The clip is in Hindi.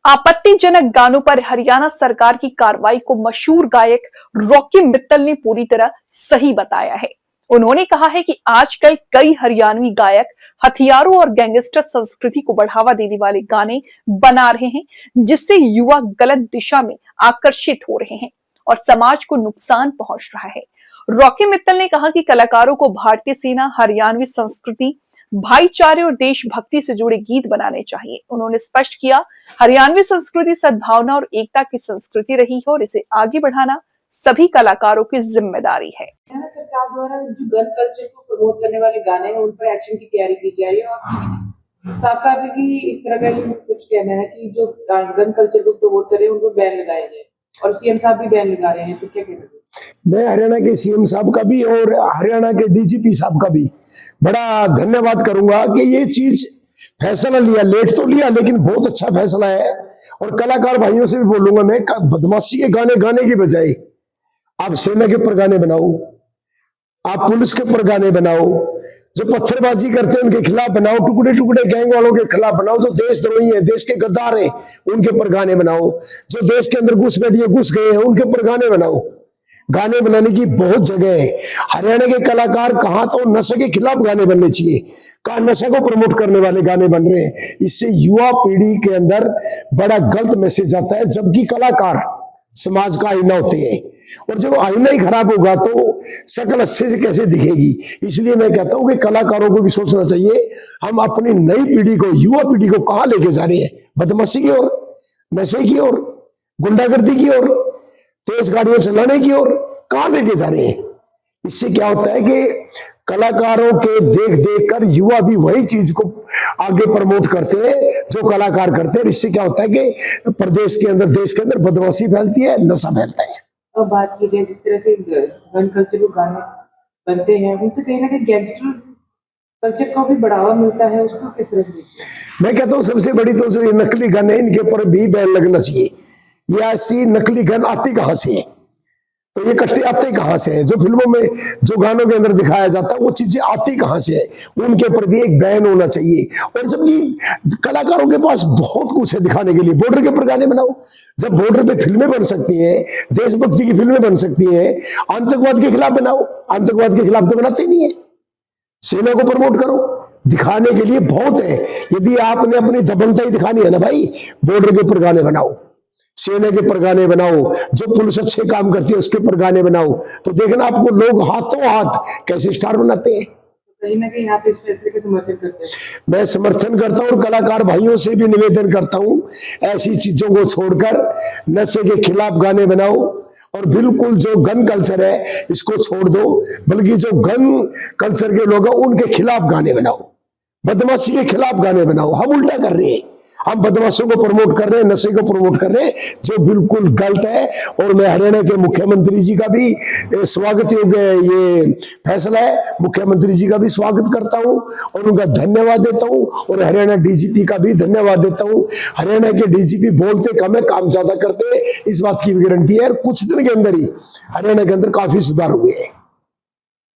आपत्तिजनक गानों पर हरियाणा सरकार की कार्रवाई को मशहूर गायक रॉकी मित्तल ने पूरी तरह सही बताया है। उन्होंने कहा है कि आजकल कई हरियाणवी गायक हथियारों और गैंगस्टर संस्कृति को बढ़ावा देने वाले गाने बना रहे हैं, जिससे युवा गलत दिशा में आकर्षित हो रहे हैं और समाज को नुकसान पहुंच रहा है। रॉकी मित्तल ने कहा कि कलाकारों को भारतीय सेना, हरियाणवी संस्कृति, भाईचारे और देशभक्ति से जुड़े गीत बनाने चाहिए। उन्होंने स्पष्ट किया, हरियाणवी संस्कृति सद्भावना और एकता की संस्कृति रही है और इसे आगे बढ़ाना सभी कलाकारों की जिम्मेदारी है। सरकार द्वारा जो गन कल्चर को प्रमोट करने वाले गाने हैं उन पर एक्शन की तैयारी की जा रही है और सबका भी इस तरह का कुछ कहना है कि जो गन कल्चर को प्रमोट कर रहे हैं उनको बैन लगाया जाए और सीएम साहब भी बैन लगा रहे हैं, तो क्या कहना है? मैं हरियाणा के सीएम साहब का भी और हरियाणा के डीजीपी साहब का भी बड़ा धन्यवाद करूंगा कि ये चीज फैसला लिया, लेट तो लिया लेकिन बहुत अच्छा फैसला है। और कलाकार भाइयों से भी बोलूंगा मैं, बदमाशी के गाने गाने की बजाय आप सेना के ऊपर गाने बनाओ, आप पुलिस के ऊपर गाने बनाओ, जो पत्थरबाजी करते हैं उनके खिलाफ बनाओ, टुकड़े टुकड़े गैंग वालों के खिलाफ बनाओ, जो देशद्रोही हैं, देश के गद्दार हैं उनके ऊपर गाने बनाओ, जो देश के अंदर घुसपैठिए घुस गए हैं उनके ऊपर गाने बनाओ। गाने बनाने की बहुत जगह है। हरियाणा के कलाकार कहां तो नशे के खिलाफ गाने बनने चाहिए, कहां नशे को प्रमोट करने वाले गाने बन रहे हैं। इससे युवा पीढ़ी के अंदर बड़ा गलत मैसेज आता है, जबकि कलाकार समाज का आईना होते हैं और जब आईना ही खराब होगा तो शक्ल अच्छे से कैसे दिखेगी। इसलिए मैं कहता हूं कि कलाकारों को भी सोचना चाहिए, हम अपनी नई पीढ़ी को, युवा पीढ़ी को कहां लेके जा रहे हैं? बदमाशी की ओर, नशे की ओर, गुंडागर्दी की ओर, तेज गाड़ियां चलाने की ओर कहां लेके जा रहे हैं? इससे क्या होता है कि कलाकारों के देख देख कर युवा भी वही चीज को आगे प्रमोट करते हैं जो कलाकार करते हैं। इससे क्या होता है कि प्रदेश के अंदर, देश के अंदर बदमाशी फैलती है, नशा फैलता है। और बात की जाए जिस तरह से गन कल्चर को गाने बनते हैं, उनसे कहीं ना कहीं गैंगस्टर कल्चर को भी बढ़ावा मिलता है, उसको किस तरह से? मैं कहता हूँ सबसे बड़ी तो जो ये नकली गन है इनके ऊपर भी बैन लगना चाहिए। ये ऐसी नकली गन आती कहां से है? तो ये कट्टे आते कहां से हैं? जो फिल्मों में, जो गानों के अंदर दिखाया जाता है वो चीजें आती कहां से है? उनके ऊपर भी एक बैन होना चाहिए। और जबकि कलाकारों के पास बहुत कुछ है दिखाने के लिए, बॉर्डर के ऊपर गाने बनाओ। जब बॉर्डर पे फिल्में बन सकती हैं, देशभक्ति की फिल्में बन सकती हैं, आतंकवाद के खिलाफ बनाओ। आतंकवाद के खिलाफ तो बनाते नहीं है। सेना को प्रमोट करो, दिखाने के लिए बहुत है। यदि आपने अपनी दबंगता ही दिखानी है ना भाई, बॉर्डर के ऊपर गाने बनाओ, सेना के ऊपर गाने बनाओ, जो पुलिस अच्छे काम करती है उसके ऊपर गाने बनाओ, तो देखना आपको लोग हाथों हाथ कैसे स्टार बनाते हैं। कहीं ना कहीं आप इस फैसले का समर्थन करते हैं? मैं समर्थन करता हूं और कलाकार भाइयों से भी निवेदन करता हूं, ऐसी चीजों को छोड़कर नशे के खिलाफ गाने बनाओ और बिल्कुल जो गन कल्चर है इसको छोड़ दो, बल्कि जो गन कल्चर के लोग हैं उनके खिलाफ गाने बनाओ, बदमाशी के खिलाफ गाने बनाओ। हम उल्टा कर रहे हैं, हम बदमाशों को प्रमोट कर रहे हैं, नशे को प्रमोट कर रहे हैं, जो बिल्कुल गलत है। और मैं हरियाणा के मुख्यमंत्री जी का भी स्वागत योग्य ये फैसला है, मुख्यमंत्री जी का भी स्वागत करता हूं और उनका धन्यवाद देता हूं और हरियाणा डीजीपी का भी धन्यवाद देता हूं। हरियाणा के डीजीपी बोलते कम है, काम ज्यादा करते हैं, इस बात की भी गारंटी है। और कुछ दिन के अंदर ही हरियाणा के अंदर काफी सुधार हुए हैं।